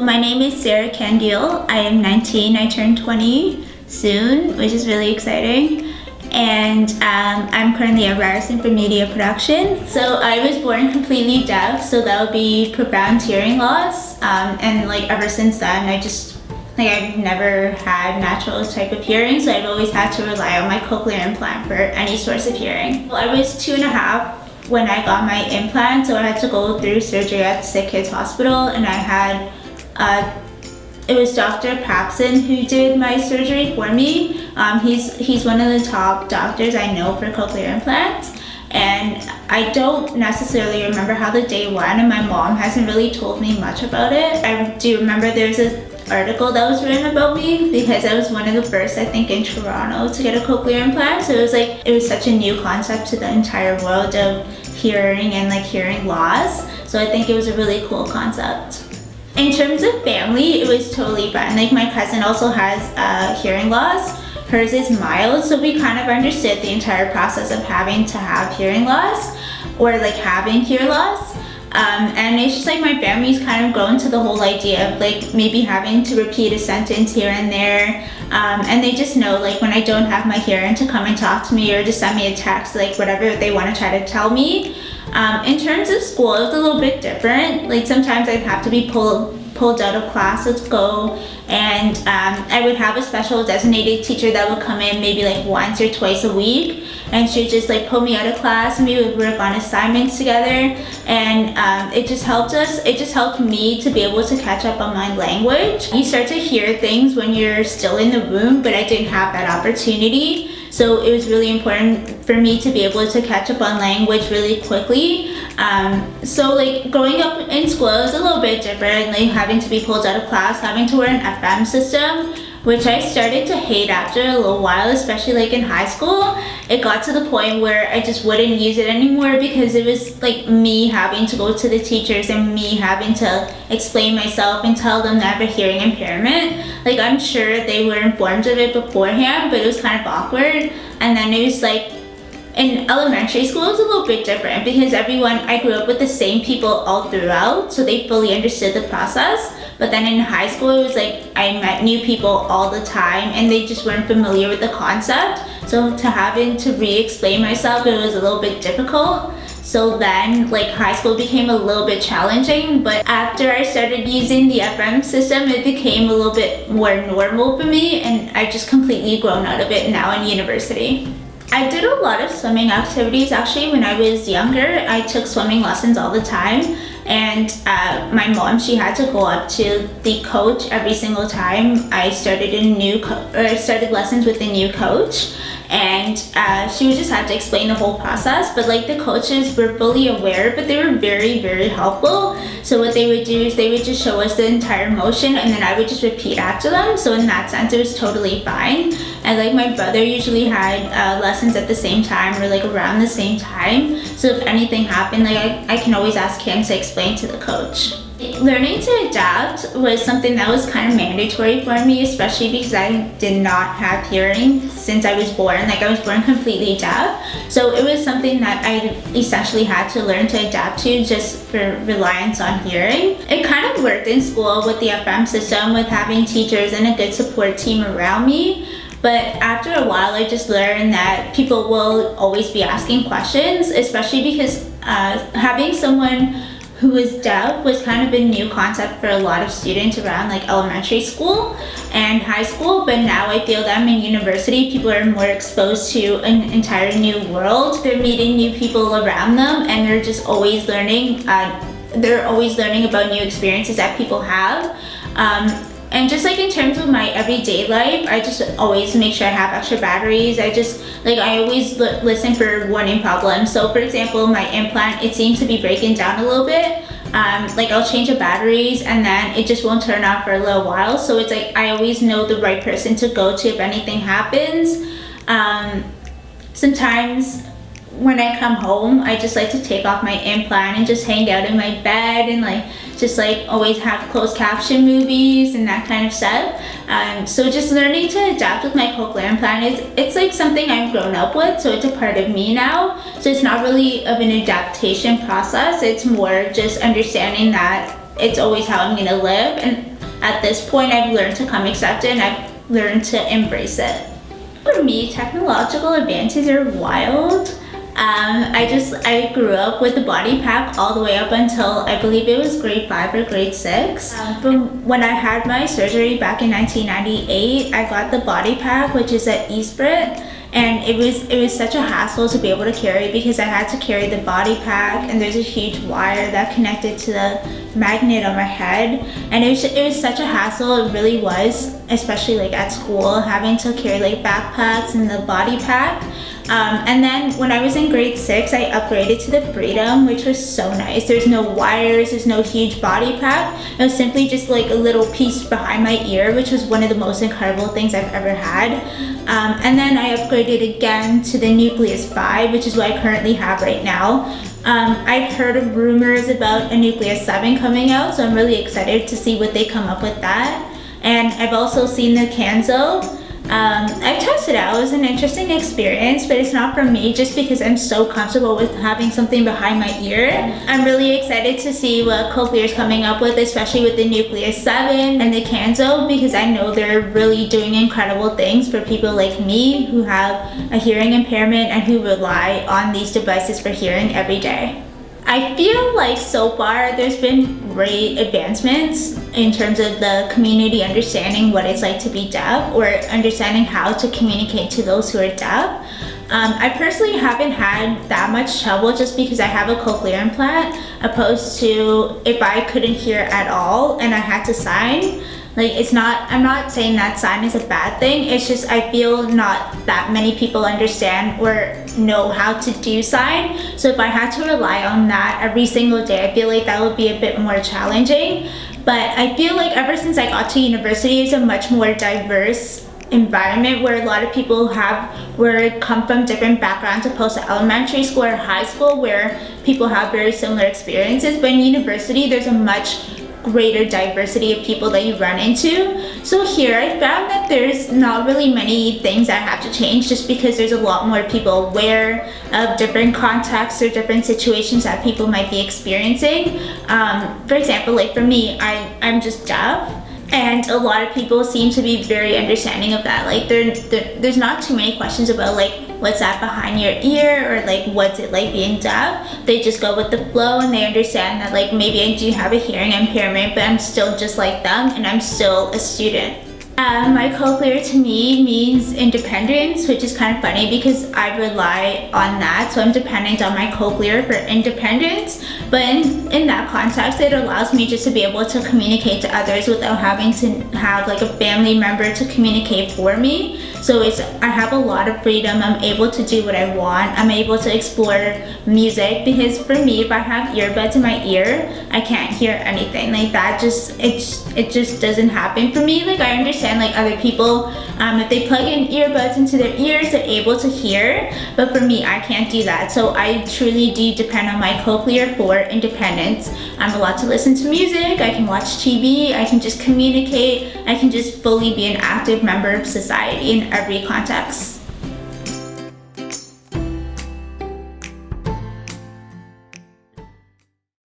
My name is Sara. I am 19. I turn 20 soon, which is really exciting. And I'm currently a resident for media production. So I was born completely deaf, so that would be profound hearing loss. And ever since then, I've never had natural type of hearing, so I've always had to rely on my cochlear implant for any source of hearing. Well, I was 2.5 when I got my implant, so I had to go through surgery at Sick Kids Hospital, and I had it was Dr. Paxson who did my surgery for me. He's one of the top doctors I know for cochlear implants, and I don't necessarily remember how the day went, and my mom hasn't really told me much about it. I do remember there's an article that was written about me because I was one of the first, I think, in Toronto to get a cochlear implant. So it was such a new concept to the entire world of hearing and hearing loss. So I think it was a really cool concept. In terms of family, it was totally fine. My cousin also has hearing loss. Hers is mild, so we kind of understood the entire process of having to have hearing loss or having hear loss. And it's just my family's kind of grown to the whole idea of maybe having to repeat a sentence here and there. And they just know when I don't have my hearing to come and talk to me or just send me a text, whatever they want to try to tell me. In terms of school, it was a little bit different. Sometimes I'd have to be pulled out of class to go, and I would have a special designated teacher that would come in maybe once or twice a week, and she'd just pull me out of class and we would work on assignments together, and it just helped me to be able to catch up on my language. You start to hear things when you're still in the room, but I didn't have that opportunity. So it was really important for me to be able to catch up on language really quickly. So growing up in school, it was a little bit different, having to be pulled out of class, having to wear an FM system, which I started to hate after a little while, especially in high school. It got to the point where I just wouldn't use it anymore because it was me having to go to the teachers and me having to explain myself and tell them that I have a hearing impairment. I'm sure they were informed of it beforehand, but it was kind of awkward. And then it was in elementary school, it was a little bit different because I grew up with the same people all throughout, so they fully understood the process. But then in high school, it was I met new people all the time and they just weren't familiar with the concept. So having to re-explain myself, it was a little bit difficult. So then high school became a little bit challenging, but after I started using the FM system, it became a little bit more normal for me, and I've just completely grown out of it now in university. I did a lot of swimming activities actually when I was younger. I took swimming lessons all the time, and my mom, she had to go up to the coach every single time I started started lessons with a new coach, and she would just have to explain the whole process. But the coaches were fully aware, but they were very, very helpful. So what they would do is they would just show us the entire motion, and then I would just repeat after them. So in that sense, it was totally fine. And my brother usually had lessons at the same time or around the same time. So if anything happened, I can always ask him to explain to the coach. Learning to adapt was something that was kind of mandatory for me, especially because I did not have hearing since I was born. I was born completely deaf. So it was something that I essentially had to learn to adapt to just for reliance on hearing. It kind of worked in school with the FM system, with having teachers and a good support team around me. But after a while, I just learned that people will always be asking questions, especially because having someone who was deaf was kind of a new concept for a lot of students around elementary school and high school. But now I feel that I'm in university, people are more exposed to an entire new world. They're meeting new people around them, and they're just always learning. They're always learning about new experiences that people have. And just in terms of my everyday life, I just always make sure I have extra batteries. I always listen for warning problems. So for example, my implant, it seems to be breaking down a little bit. I'll change the batteries and then it just won't turn on for a little while. So it's I always know the right person to go to if anything happens. Sometimes when I come home, I just like to take off my implant and just hang out in my bed and just always have closed caption movies and that kind of stuff. So just learning to adapt with my cochlear implant it's something I've grown up with, so it's a part of me now. So it's not really of an adaptation process, it's more just understanding that it's always how I'm gonna live. And at this point I've learned to come accept it and I've learned to embrace it. For me, technological advances are wild. I grew up with the body pack all the way up until I believe it was grade 5 or grade 6. From when I had my surgery back in 1998, I got the body pack, which is an e-sprit, and it was such a hassle to be able to carry because I had to carry the body pack, and there's a huge wire that connected to the magnet on my head, and it was such a hassle. It really was, especially like at school, having to carry like backpacks and the body pack. And then when I was in grade 6, I upgraded to the Freedom, which was so nice. There's no wires, there's no huge body pack. It was simply just like a little piece behind my ear, which was one of the most incredible things I've ever had. And then I upgraded again to the Nucleus 5, which is what I currently have right now. I've heard of rumors about a Nucleus 7 coming out, so I'm really excited to see what they come up with that. And I've also seen the Kanzo. I've tested it out. It was an interesting experience, but it's not for me just because I'm so comfortable with having something behind my ear. I'm really excited to see what Cochlear is coming up with, especially with the Nucleus 7 and the Kanzo, because I know they're really doing incredible things for people like me who have a hearing impairment and who rely on these devices for hearing every day. I feel like so far there's been great advancements in terms of the community understanding what it's like to be deaf, or understanding how to communicate to those who are deaf. I personally haven't had that much trouble just because I have a cochlear implant, opposed to if I couldn't hear at all and I had to sign. Like, I'm not saying that sign is a bad thing, it's just I feel not that many people understand or know how to do sign. So if I had to rely on that every single day, I feel like that would be a bit more challenging. But I feel like ever since I got to university, it's a much more diverse environment where a lot of people come from different backgrounds opposed to elementary school or high school where people have very similar experiences. But in university, there's a much greater diversity of people that you run into. So here I found that there's not really many things I have to change just because there's a lot more people aware of different contexts or different situations that people might be experiencing. For example, like for me, I'm just deaf, and a lot of people seem to be very understanding of that. Like there's not too many questions about like what's that behind your ear, or like what's it like being deaf. They just go with the flow, and they understand that like maybe I do have a hearing impairment, but I'm still just like them and I'm still a student. My cochlear to me means independence, which is kind of funny because I rely on that. So I'm dependent on my cochlear for independence. But in that context, it allows me just to be able to communicate to others without having to have like a family member to communicate for me. So I have a lot of freedom. I'm able to do what I want. I'm able to explore music, because for me, if I have earbuds in my ear, I can't hear anything. Like that it just doesn't happen for me. Like I understand like other people, if they plug in earbuds into their ears, they're able to hear, but for me, I can't do that. So I truly do depend on my cochlear for independence. I'm allowed to listen to music, I can watch TV, I can just communicate, I can just fully be an active member of society in every context.